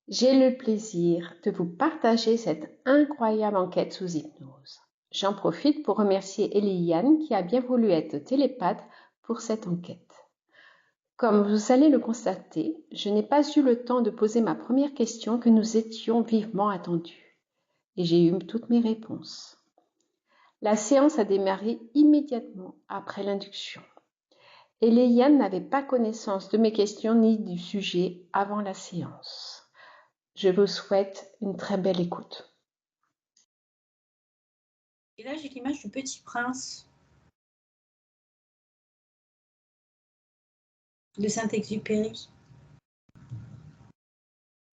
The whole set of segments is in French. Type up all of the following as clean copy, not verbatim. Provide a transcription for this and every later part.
J'ai le plaisir de vous partager cette incroyable enquête sous hypnose. J'en profite pour remercier Eliane qui a bien voulu être télépathe pour cette enquête. Comme vous allez le constater, je n'ai pas eu le temps de poser ma première question que nous étions vivement attendus. Et j'ai eu toutes mes réponses. La séance a démarré immédiatement après l'induction. Eliane n'avait pas connaissance de mes questions ni du sujet avant la séance. Je vous souhaite une très belle écoute. Et là, j'ai l'image du Petit Prince de Saint-Exupéry.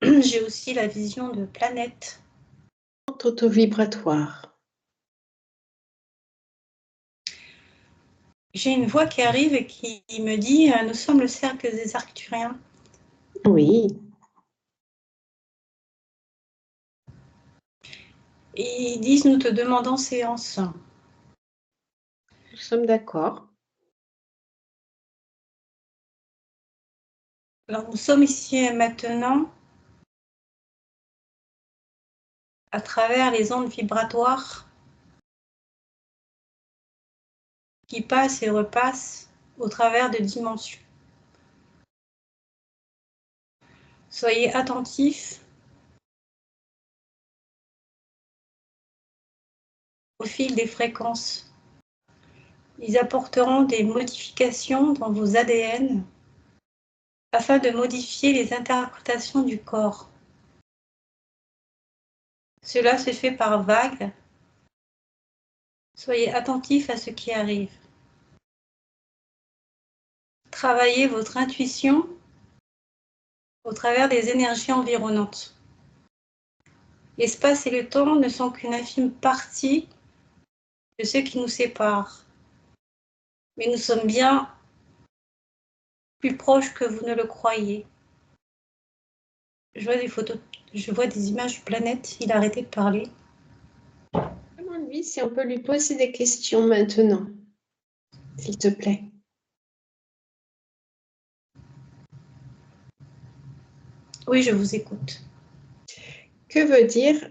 J'ai aussi la vision de planète. Auto-vibratoire. J'ai une voix qui arrive et qui me dit « Nous sommes le cercle des Arcturiens ». Oui. Et ils disent « Nous te demandons séance ». Nous sommes d'accord. Alors, nous sommes ici et maintenant à travers les ondes vibratoires qui passent et repassent au travers de dimensions. Soyez attentifs au fil des fréquences. Ils apporteront des modifications dans vos ADN afin de modifier les interprétations du corps. Cela se fait par vagues. Soyez attentifs à ce qui arrive. Travaillez votre intuition au travers des énergies environnantes. L'espace et le temps ne sont qu'une infime partie de ce qui nous sépare. Mais nous sommes bien plus proches que vous ne le croyez. Je vois des photos, je vois des images de planètes. Il a arrêté de parler. Demande-lui si on peut lui poser des questions maintenant, s'il te plaît. Oui, je vous écoute. Que veut dire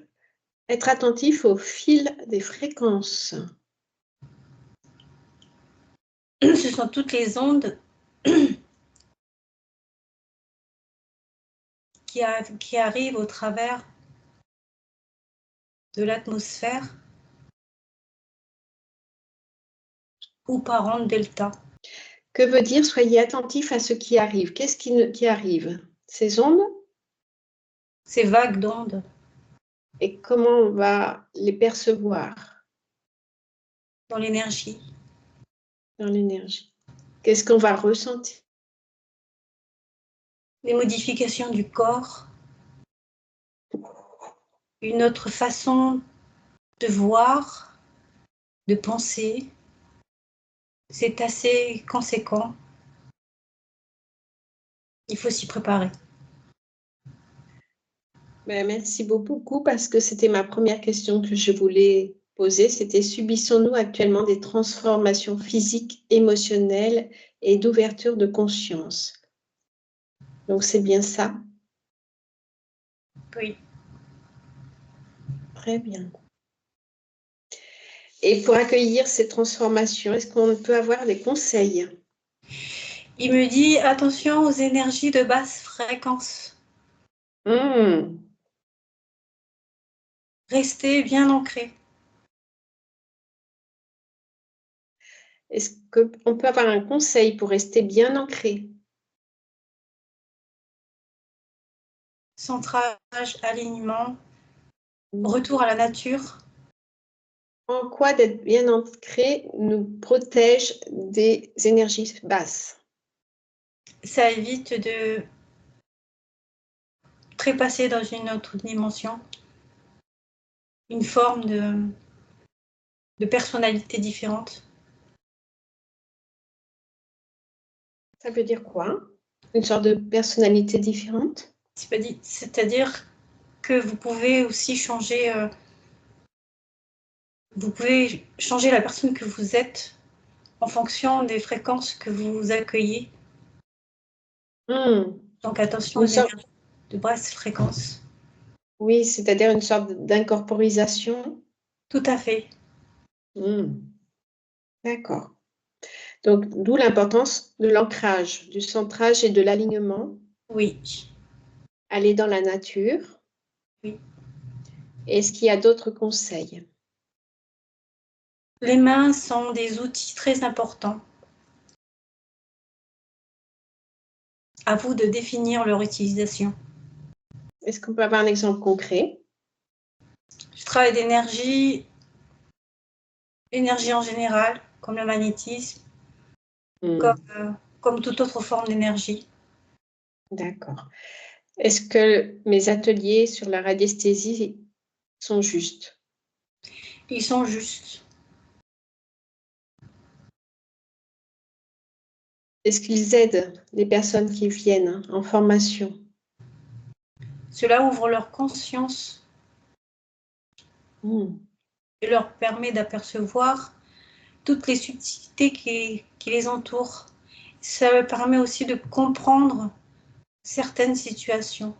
être attentif au fil des fréquences? Ce sont toutes les ondes qui arrivent au travers de l'atmosphère ou par onde delta. Que veut dire soyez attentif à ce qui arrive? Qu'est-ce qui arrive? Ces ondes? Ces vagues d'ondes. Et comment on va les percevoir? Dans l'énergie. Dans l'énergie. Qu'est-ce qu'on va ressentir? Les modifications du corps. Une autre façon de voir, de penser. C'est assez conséquent. Il faut s'y préparer. Ben, merci beaucoup parce que c'était ma première question que je voulais poser. C'était subissons-nous actuellement des transformations physiques, émotionnelles et d'ouverture de conscience? Donc c'est bien ça? Oui. Très bien. Et pour accueillir ces transformations, est-ce qu'on peut avoir des conseils? Il me dit attention aux énergies de basse fréquence. Restez bien ancrés. Est-ce qu'on peut avoir un conseil pour rester bien ancré? Centrage, alignement, retour à la nature. En quoi d'être bien ancré nous protège des énergies basses? Ça évite de trépasser dans une autre dimension, une forme de personnalité différente. Ça veut dire quoi? Une sorte de personnalité différente? C'est-à-dire que vous pouvez aussi changer, vous pouvez changer la personne que vous êtes en fonction des fréquences que vous accueillez. Donc attention aux énergies. de basse fréquence. Oui, c'est-à-dire une sorte d'incorporisation. Tout à fait. D'accord. Donc, d'où l'importance de l'ancrage, du centrage et de l'alignement. Oui. Aller dans la nature. Oui. Est-ce qu'il y a d'autres conseils? Les mains sont des outils très importants. À vous de définir leur utilisation. Est-ce qu'on peut avoir un exemple concret? Je travaille d'énergie, énergie en général, comme le magnétisme, comme toute autre forme d'énergie. D'accord. Est-ce que mes ateliers sur la radiesthésie sont justes? Ils sont justes. Est-ce qu'ils aident les personnes qui viennent en formation? Cela ouvre leur conscience et leur permet d'apercevoir toutes les subtilités qui les entourent. Ça leur permet aussi de comprendre certaines situations.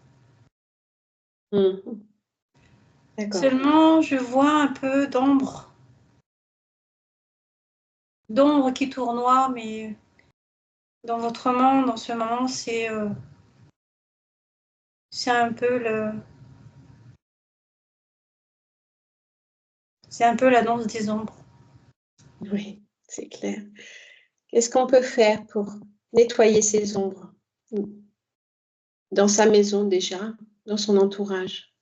D'accord. Seulement, je vois un peu d'ombre qui tournoie, mais dans votre monde, en ce moment, c'est un peu la danse des ombres. Oui, c'est clair. Qu'est-ce qu'on peut faire pour nettoyer ces ombres dans sa maison déjà, dans son entourage?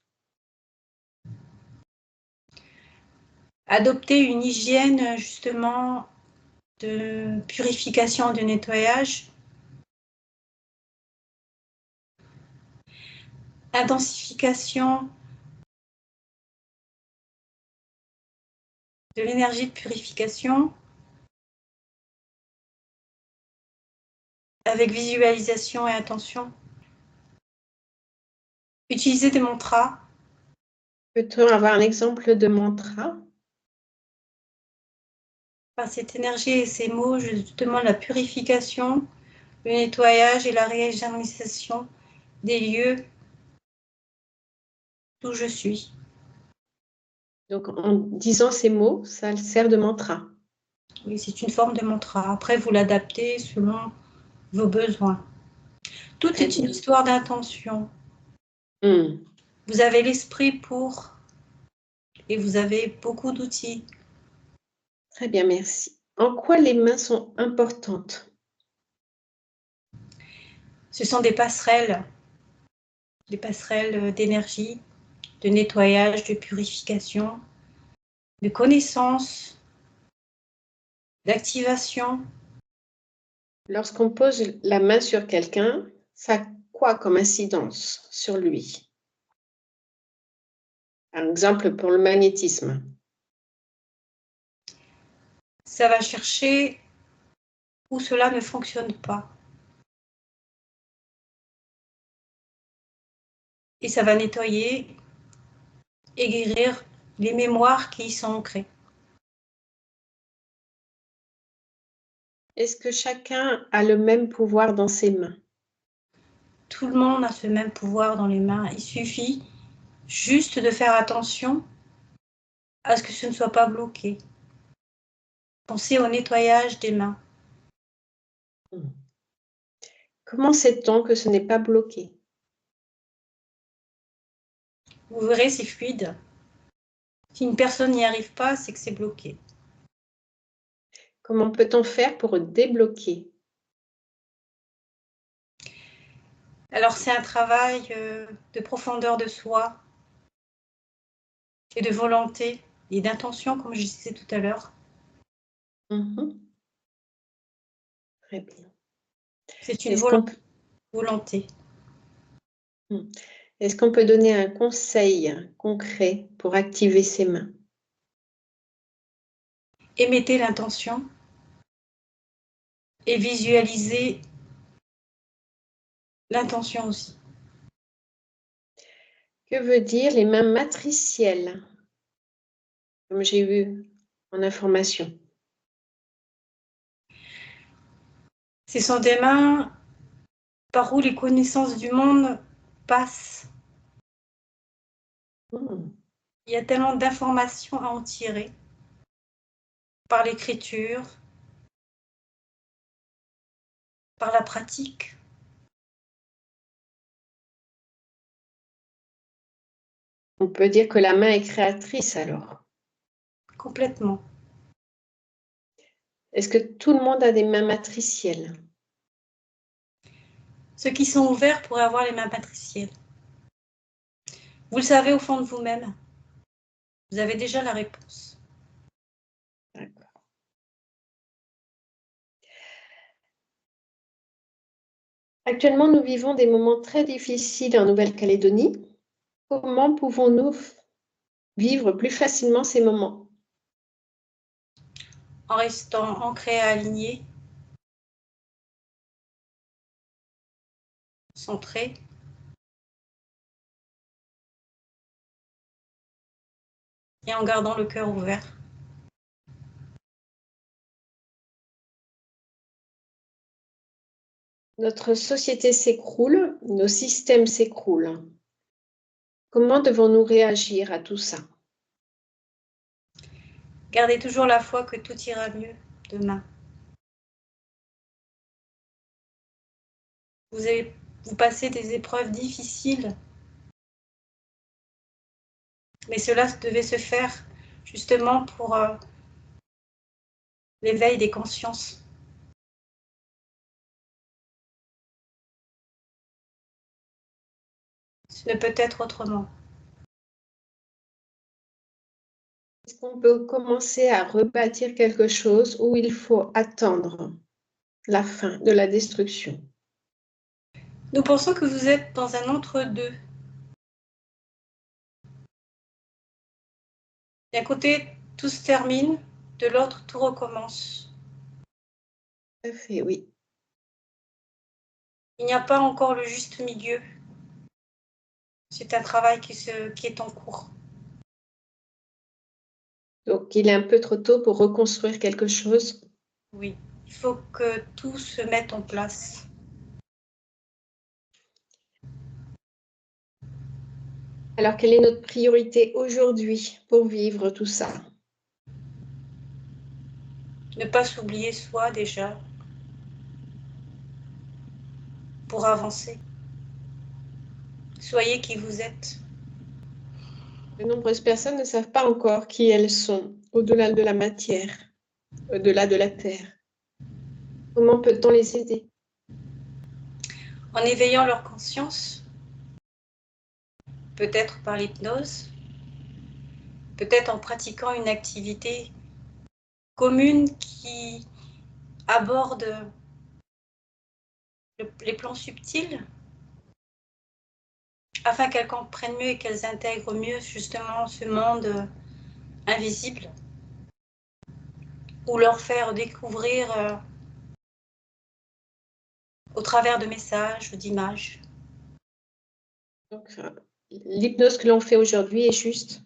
Adopter une hygiène justement de purification, de nettoyage. Intensification de l'énergie de purification avec visualisation et attention. Utiliser des mantras. Peut-on avoir un exemple de mantra? Par cette énergie et ces mots, je demande la purification, le nettoyage et la régénération des lieux d'où je suis. Donc, en disant ces mots, ça sert de mantra. Oui, c'est une forme de mantra. Après, vous l'adaptez selon vos besoins. Tout est une histoire d'intention. Vous avez l'esprit pour et vous avez beaucoup d'outils. Très bien, merci. En quoi les mains sont importantes? Ce sont des passerelles d'énergie, de nettoyage, de purification, de connaissance, d'activation. Lorsqu'on pose la main sur quelqu'un, ça a quoi comme incidence sur lui? Par exemple, pour le magnétisme. Ça va chercher où cela ne fonctionne pas. Et ça va nettoyer et guérir les mémoires qui y sont ancrées. Est-ce que chacun a le même pouvoir dans ses mains? Tout le monde a ce même pouvoir dans les mains. Il suffit juste de faire attention à ce que ce ne soit pas bloqué. Pensez au nettoyage des mains. Comment sait-on que ce n'est pas bloqué? Vous verrez, c'est fluide. Si une personne n'y arrive pas, c'est que c'est bloqué. Comment peut-on faire pour débloquer? Alors, c'est un travail de profondeur de soi et de volonté et d'intention, comme je disais tout à l'heure. Très bien. C'est une Est-ce qu'on volonté. Est-ce qu'on peut donner un conseil concret pour activer ses mains? Émettez l'intention et visualisez l'intention aussi. Que veut dire les mains matricielles, comme j'ai eu en information? Ce sont des mains par où les connaissances du monde passe. Hmm. Il y a tellement d'informations à en tirer par l'écriture, par la pratique. On peut dire que la main est créatrice alors. Complètement. Est-ce que tout le monde a des mains matricielles? Ceux qui sont ouverts pourraient avoir les mains matricielles. Vous le savez au fond de vous-même. Vous avez déjà la réponse. D'accord. Actuellement, nous vivons des moments très difficiles en Nouvelle-Calédonie. Comment pouvons-nous vivre plus facilement ces moments? En restant ancré et aligné, centré, et en gardant le cœur ouvert. Notre société s'écroule, nos systèmes s'écroulent. Comment devons-nous réagir à tout ça? Gardez toujours la foi que tout ira mieux demain. Vous passez des épreuves difficiles, mais cela devait se faire justement pour l'éveil des consciences. Ce ne peut être autrement. Est-ce qu'on peut commencer à rebâtir quelque chose ou il faut attendre la fin de la destruction? Nous pensons que vous êtes dans un entre-deux. D'un côté, tout se termine, de l'autre, tout recommence. Tout à fait, oui. Il n'y a pas encore le juste milieu. C'est un travail qui est en cours. Donc, il est un peu trop tôt pour reconstruire quelque chose. Oui, il faut que tout se mette en place. Alors, quelle est notre priorité aujourd'hui pour vivre tout ça? Ne pas s'oublier soi déjà, pour avancer. Soyez qui vous êtes. De nombreuses personnes ne savent pas encore qui elles sont, au-delà de la matière, au-delà de la terre. Comment peut-on les aider? En éveillant leur conscience, peut-être par l'hypnose, peut-être en pratiquant une activité commune qui aborde les plans subtils, afin qu'elles comprennent mieux et qu'elles intègrent mieux justement ce monde invisible, ou leur faire découvrir au travers de messages ou d'images. Donc, l'hypnose que l'on fait aujourd'hui est juste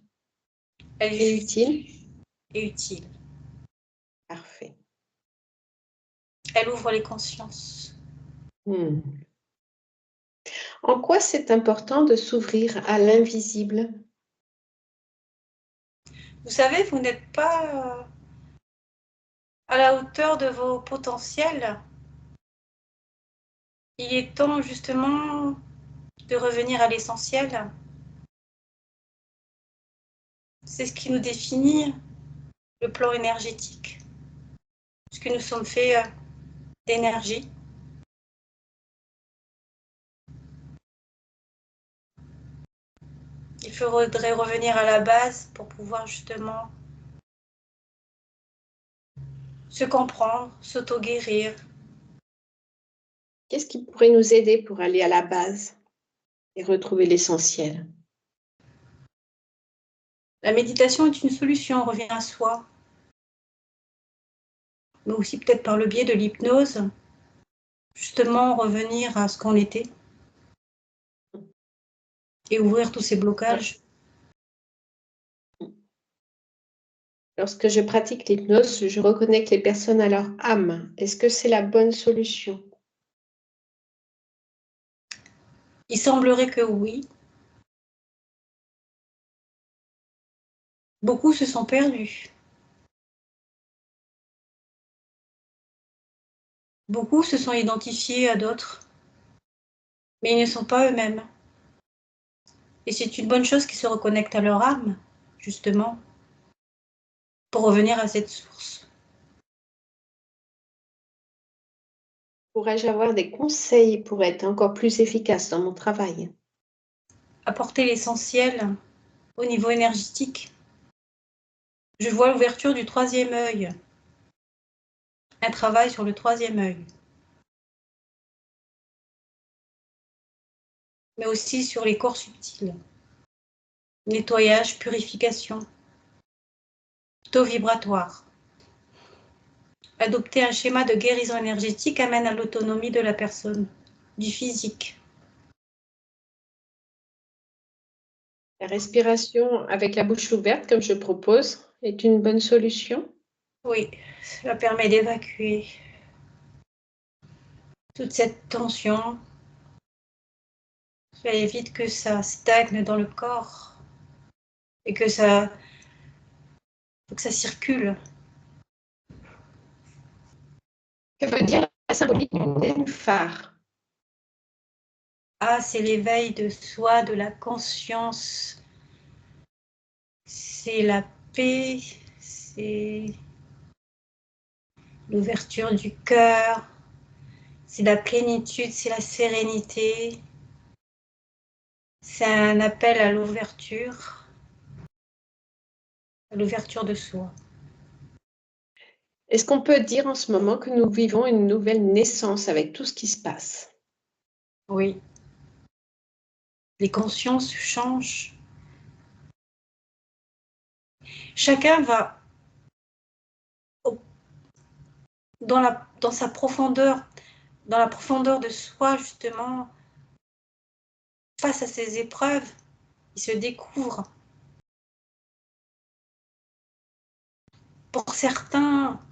Elle est et juste utile. et utile. Parfait. Elle ouvre les consciences. Hmm. En quoi c'est important de s'ouvrir à l'invisible? Vous savez, vous n'êtes pas à la hauteur de vos potentiels. Il est temps justement de revenir à l'essentiel. C'est ce qui nous définit, le plan énergétique, puisque nous sommes faits d'énergie. Il faudrait revenir à la base pour pouvoir justement se comprendre, s'auto-guérir. Qu'est-ce qui pourrait nous aider pour aller à la base et retrouver l'essentiel? La méditation est une solution, on revient à soi, mais aussi peut-être par le biais de l'hypnose, justement revenir à ce qu'on était et ouvrir tous ces blocages. Lorsque je pratique l'hypnose, je reconnecte les personnes à leur âme. Est-ce que c'est la bonne solution? Il semblerait que oui. Beaucoup se sont perdus. Beaucoup se sont identifiés à d'autres, mais ils ne sont pas eux-mêmes. Et c'est une bonne chose qu'ils se reconnectent à leur âme, justement, pour revenir à cette source. Pourrais-je avoir des conseils pour être encore plus efficace dans mon travail? Apporter l'essentiel au niveau énergétique. Je vois l'ouverture du troisième œil, un travail sur le troisième œil, mais aussi sur les corps subtils. Nettoyage, purification, taux vibratoire. Adopter un schéma de guérison énergétique amène à l'autonomie de la personne, du physique. La respiration avec la bouche ouverte, comme je propose, est une bonne solution. Oui, cela permet d'évacuer toute cette tension. Cela évite que ça stagne dans le corps et que ça circule. Que veut dire la symbolique du nénuphar? Ah, c'est l'éveil de soi, de la conscience. C'est la paix, c'est l'ouverture du cœur, c'est la plénitude, c'est la sérénité. C'est un appel à l'ouverture de soi. Est-ce qu'on peut dire en ce moment que nous vivons une nouvelle naissance avec tout ce qui se passe? Oui. Les consciences changent. Chacun va dans sa profondeur, dans la profondeur de soi, justement, face à ces épreuves, il se découvre. Pour certains,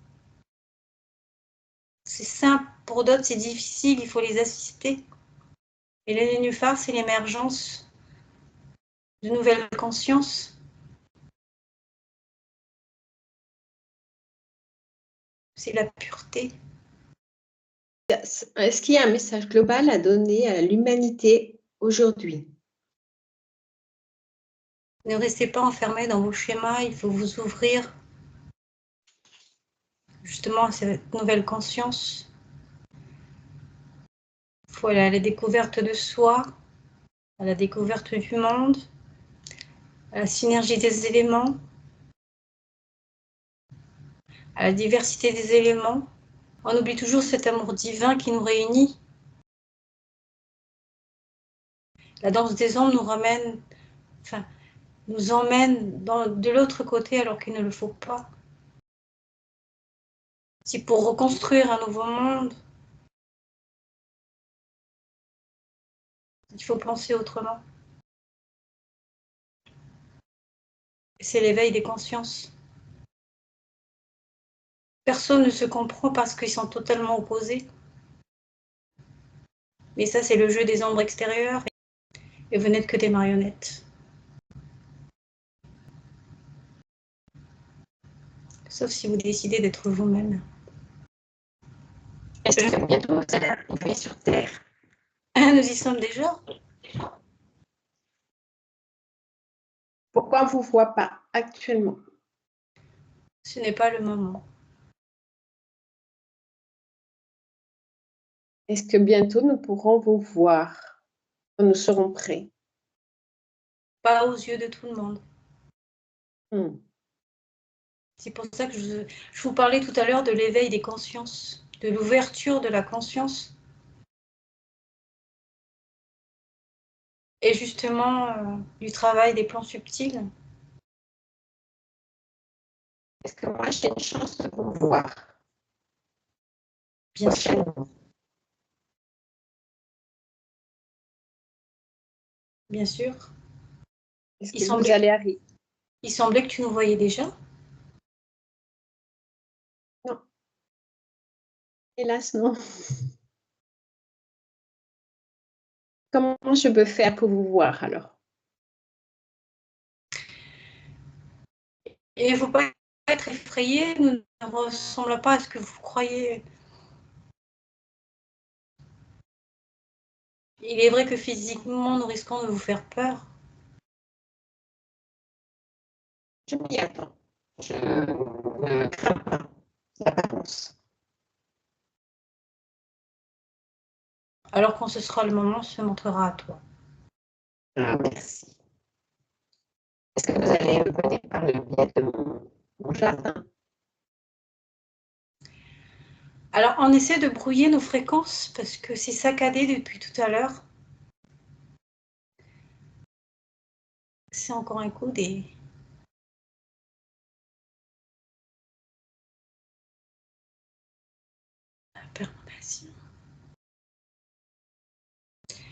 c'est simple, pour d'autres, c'est difficile, il faut les assister. Et les nénuphars, c'est l'émergence de nouvelles consciences. C'est la pureté. Est-ce qu'il y a un message global à donner à l'humanité aujourd'hui? Ne restez pas enfermés dans vos schémas, il faut vous ouvrir justement à cette nouvelle conscience. Il faut aller à la découverte de soi, à la découverte du monde, à la synergie des éléments, à la diversité des éléments. On oublie toujours cet amour divin qui nous réunit. La danse des ombres nous emmène de l'autre côté alors qu'il ne le faut pas. Si pour reconstruire un nouveau monde, il faut penser autrement. C'est l'éveil des consciences. Personne ne se comprend parce qu'ils sont totalement opposés. Mais ça, c'est le jeu des ombres extérieures et vous n'êtes que des marionnettes. Sauf si vous décidez d'être vous-même. Est-ce que bientôt vous allez arriver sur Terre? Nous y sommes déjà. Pourquoi on ne vous voit pas actuellement? Ce n'est pas le moment. Est-ce que bientôt nous pourrons vous voir quand nous serons prêts? Pas aux yeux de tout le monde. C'est pour ça que je vous parlais tout à l'heure de l'éveil des consciences, de l'ouverture de la conscience. Et justement, du travail des plans subtils. Est-ce que moi j'ai une chance de vous voir Bien sûr. prochainement? Bien sûr. Est-ce Il que vous semblait, allez arriver? il semblait que tu nous voyais déjà. Non, hélas non. Comment je peux faire pour vous voir alors? Et il ne faut pas être effrayé, nous ne ressemblons pas à ce que vous croyez. Il est vrai que physiquement, nous risquons de vous faire peur. Je m'y attends. Je ne crains pas l'apparence. Alors quand ce sera le moment, se montrera à toi. Ah, merci. Est-ce que vous allez venir par le biais de mon jardin? Alors on essaie de brouiller nos fréquences parce que c'est saccadé depuis tout à l'heure. C'est encore un coup des... perturbations.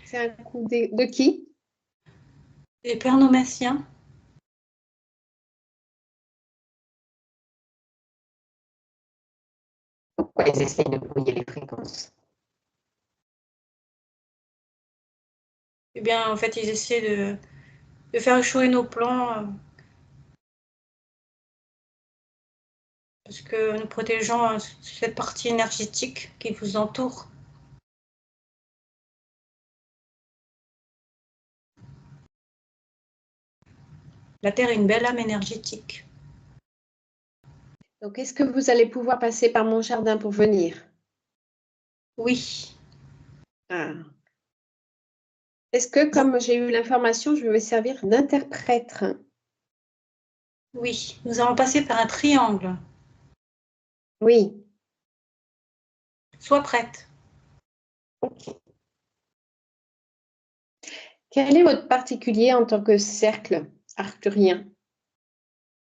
C'est un coup de qui? Les pernomaciens. Pourquoi ils essayent de brouiller les fréquences? Eh bien, en fait, ils essaient de faire échouer nos plans parce que nous protégeons cette partie énergétique qui vous entoure. La Terre est une belle âme énergétique. Donc, est-ce que vous allez pouvoir passer par mon jardin pour venir? Oui. Ah. Est-ce que, comme j'ai eu l'information, je vais servir d'interprète? Oui, nous allons passer par un triangle. Oui. Sois prête. Ok. Quel est votre particulier en tant que cercle arcturien?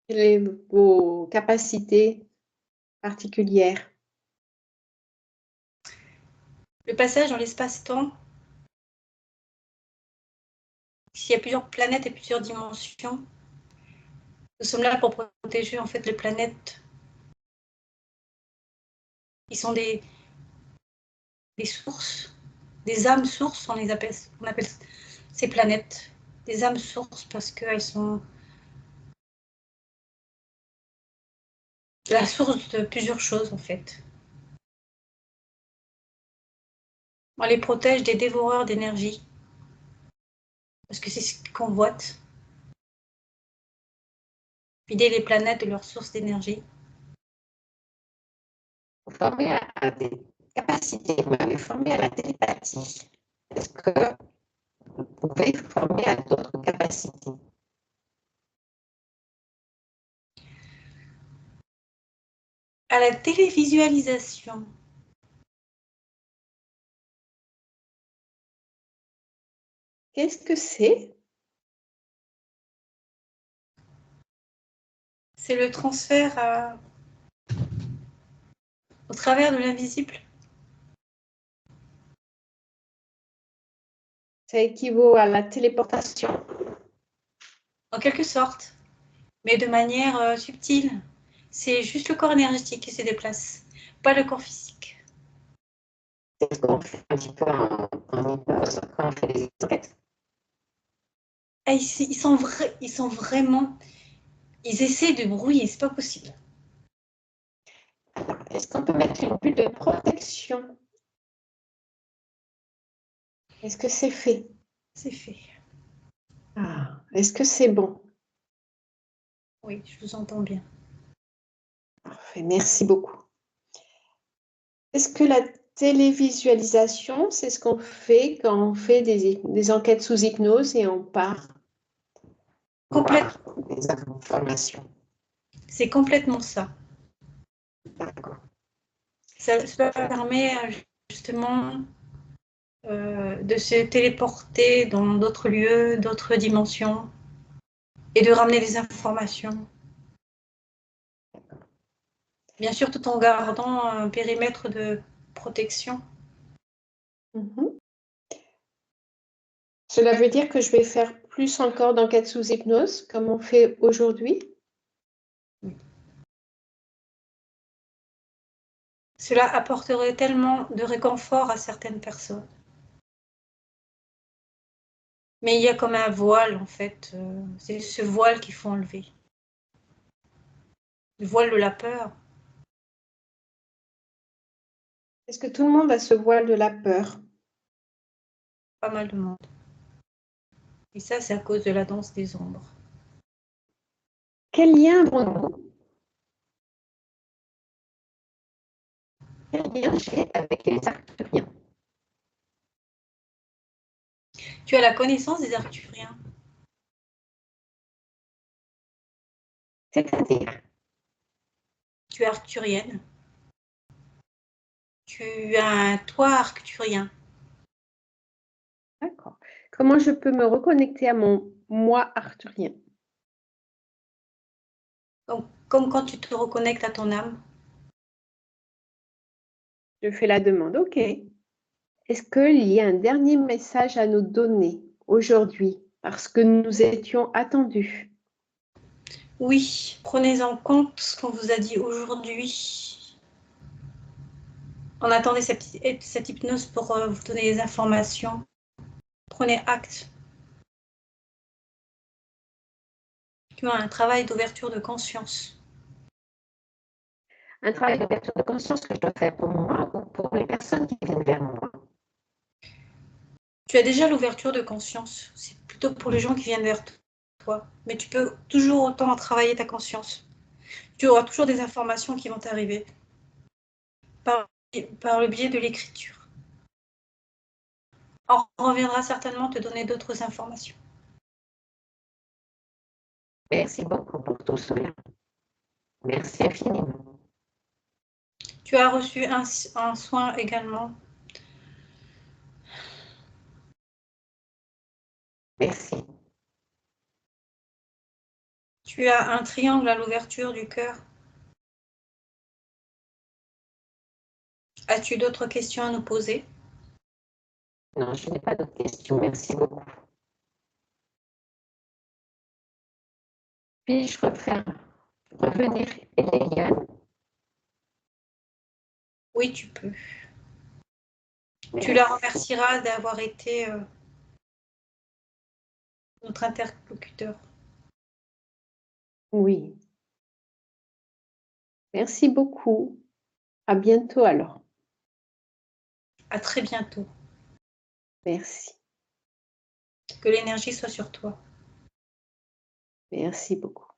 Quelles sont vos capacités particulières? Le passage dans l'espace-temps, s'il y a plusieurs planètes et plusieurs dimensions, nous sommes là pour protéger en fait les planètes. Ils sont des sources, des âmes sources, on appelle ces planètes des âmes sources parce qu'elles sont la source de plusieurs choses en fait. On les protège des dévoreurs d'énergie parce que c'est ce qu'ils convoitent. Vider les planètes de leur source d'énergie. Vous formez à des capacités, vous m'avez formé à la télépathie. Est-ce que vous pouvez former à d'autres capacités? À la télévisualisation. Qu'est-ce que c'est? C'est le transfert au travers de l'invisible. Ça équivaut à la téléportation. En quelque sorte, mais de manière subtile. C'est juste le corps énergétique qui se déplace, pas le corps physique. C'est ce qu'on fait un petit peu en hypnose quand on fait des enquêtes. Ah, ils sont vraiment... Ils essaient de brouiller, c'est pas possible. Alors, est-ce qu'on peut mettre une bulle de protection? Est-ce que c'est fait? C'est fait. Ah, est-ce que c'est bon? Oui, je vous entends bien. Parfait, merci beaucoup. Est-ce que la télévisualisation, c'est ce qu'on fait quand on fait des enquêtes sous hypnose et on part voir des informations? C'est complètement ça. D'accord. Ça permet justement de se téléporter dans d'autres lieux, d'autres dimensions et de ramener des informations. Bien sûr, tout en gardant un périmètre de protection. Mhm. Cela veut dire que je vais faire plus encore d'enquêtes sous hypnose, comme on fait aujourd'hui? Cela apporterait tellement de réconfort à certaines personnes. Mais il y a comme un voile, en fait. C'est ce voile qu'il faut enlever. Le voile de la peur. Est-ce que tout le monde a ce voile de la peur? Pas mal de monde. Et ça, c'est à cause de la danse des ombres. Quel lien avons-nous? Quel lien j'ai avec les Arcturiens? Tu as la connaissance des Arcturiens. C'est-à-dire? Tu es arcturienne. Tu as un toit arcturien. D'accord. Comment je peux me reconnecter à mon moi arthurien? Donc, comme quand tu te reconnectes à ton âme. Je fais la demande. OK. Est-ce qu'il y a un dernier message à nous donner aujourd'hui parce que nous étions attendus? Oui, prenez en compte ce qu'on vous a dit aujourd'hui. On attendait cette hypnose pour vous donner des informations. Prenez acte. Tu as un travail d'ouverture de conscience. Un travail d'ouverture de conscience que je dois faire pour moi ou pour les personnes qui viennent vers moi? Tu as déjà l'ouverture de conscience. C'est plutôt pour les gens qui viennent vers toi. Mais tu peux toujours autant travailler ta conscience. Tu auras toujours des informations qui vont t'arriver par le biais de l'écriture. On reviendra certainement te donner d'autres informations. Merci beaucoup pour tout cela. Merci infiniment. Tu as reçu un soin également. Merci. Tu as un triangle à l'ouverture du cœur. As-tu d'autres questions à nous poser? Non, je n'ai pas d'autres questions. Merci beaucoup. Puis-je revenir Eliane? Oui, tu peux. Merci. Tu la remercieras d'avoir été notre interlocuteur. Oui. Merci beaucoup. À bientôt alors. À très bientôt. Merci. Que l'énergie soit sur toi. Merci beaucoup.